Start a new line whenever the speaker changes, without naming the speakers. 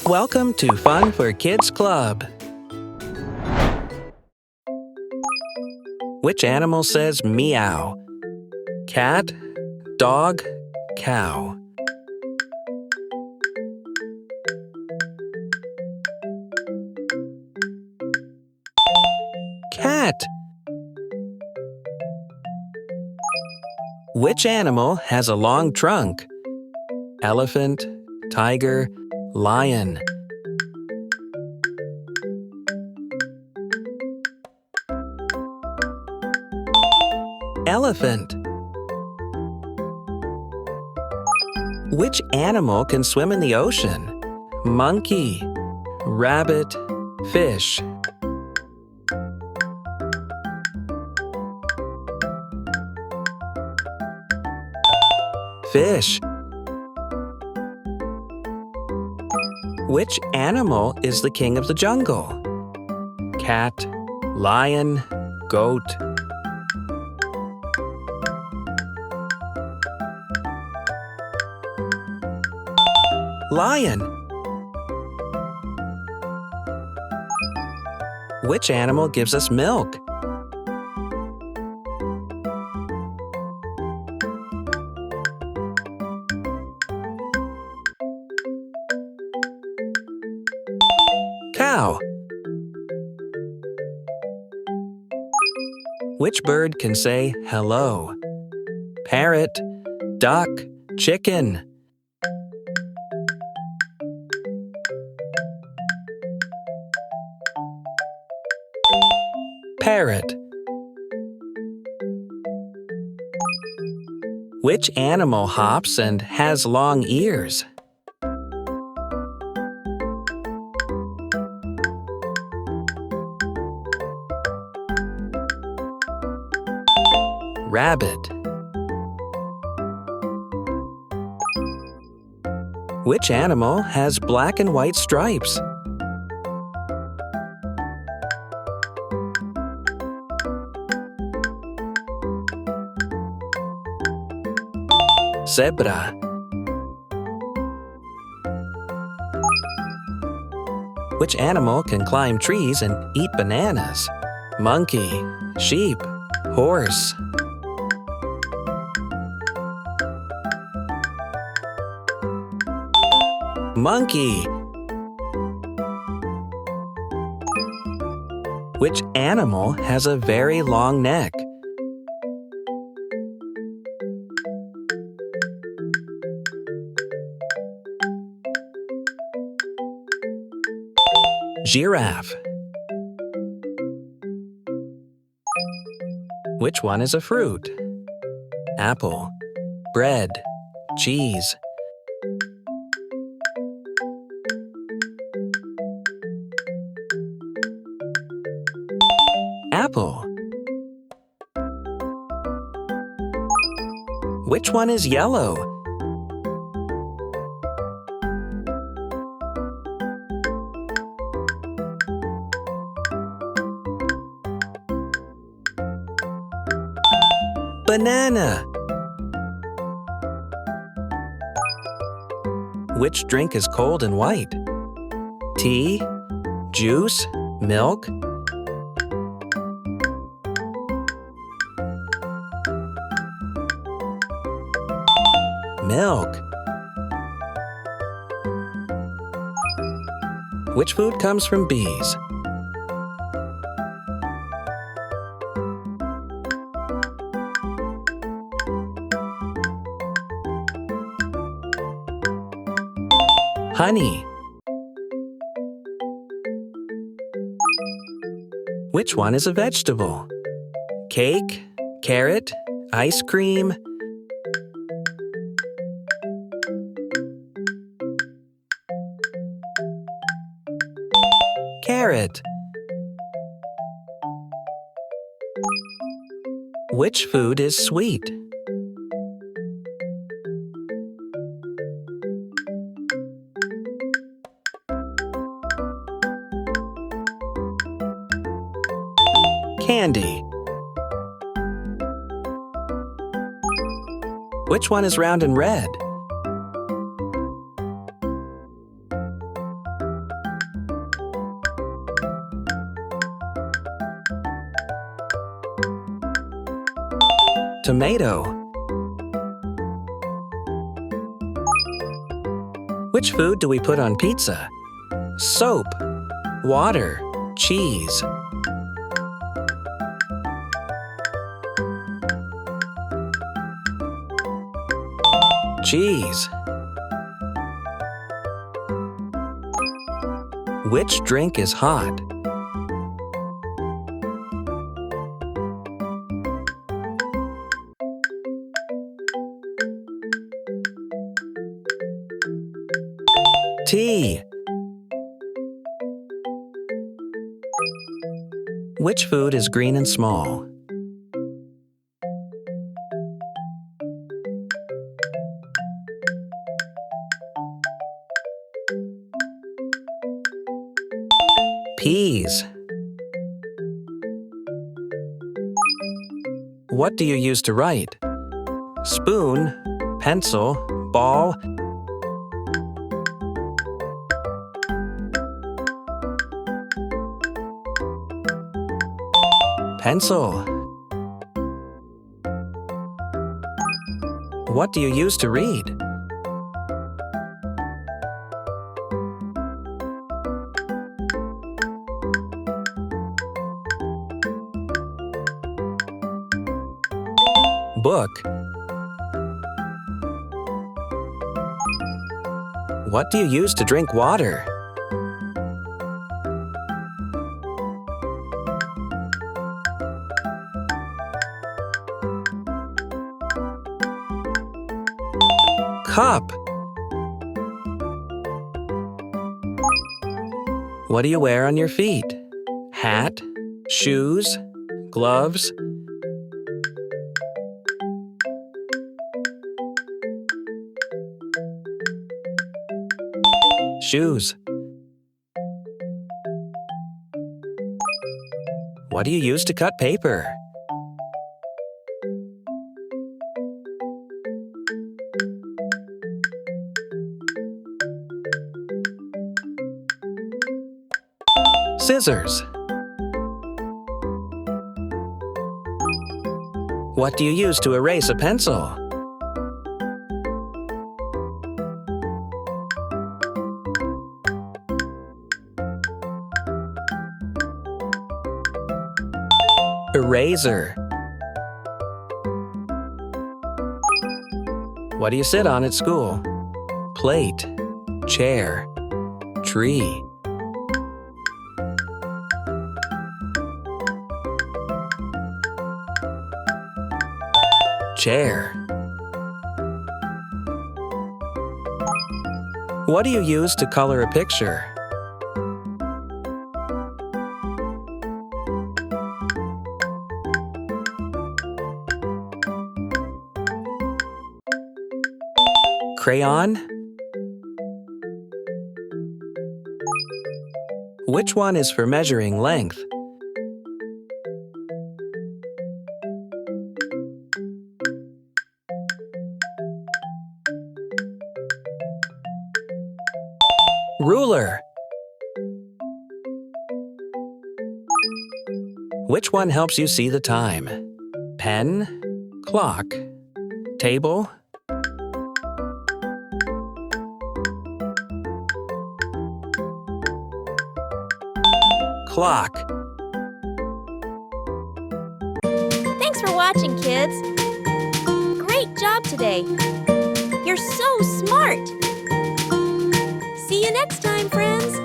Welcome to Fun for Kids Club. Which animal says meow? Cat, dog, cow. Cat. Which animal has a long trunk? Elephant, tiger, lion. Elephant. Which animal can swim in the ocean? Monkey, rabbit, fish. Fish. Which animal is the king of the jungle? Cat, lion, goat. Lion. Which animal gives us milk? Cow. Which bird can say hello? Parrot, duck, chicken. Parrot. Which animal hops and has long ears? Rabbit. Which animal has black and white stripes? Zebra. Which animal can climb trees and eat bananas? Monkey, sheep, horse. Monkey. Which animal has a very long neck? Giraffe. Which one is a fruit? Apple, bread, cheese. Apple. Which one is yellow? Banana. Which drink is cold and white? Tea, juice, milk. Milk. Which food comes from bees? Honey. Which one is a vegetable? Cake, carrot, ice cream. Carrot. Which food is sweet? Candy. Which one is round and red? Tomato. Which food do we put on pizza? Soap, water, cheese. Cheese. Which drink is hot? Tea. Which food is green and small? Peas. What do you use to write? Spoon, pencil, ball. Pencil. What do you use to read? Book. What do you use to drink water? Cup. What do you wear on your feet? Hat, shoes, gloves. Shoes. What do you use to cut paper? Scissors. What do you use to erase a pencil? Eraser. What do you sit on at school? Plate, chair, tree. Chair. What do you use to color a picture? Crayon? Which one is for measuring length? Ruler. Which one helps you see the time? Pen, clock, table. Clock.
Thanks for watching, kids. Great job today. You're so smart. See you next time, friends.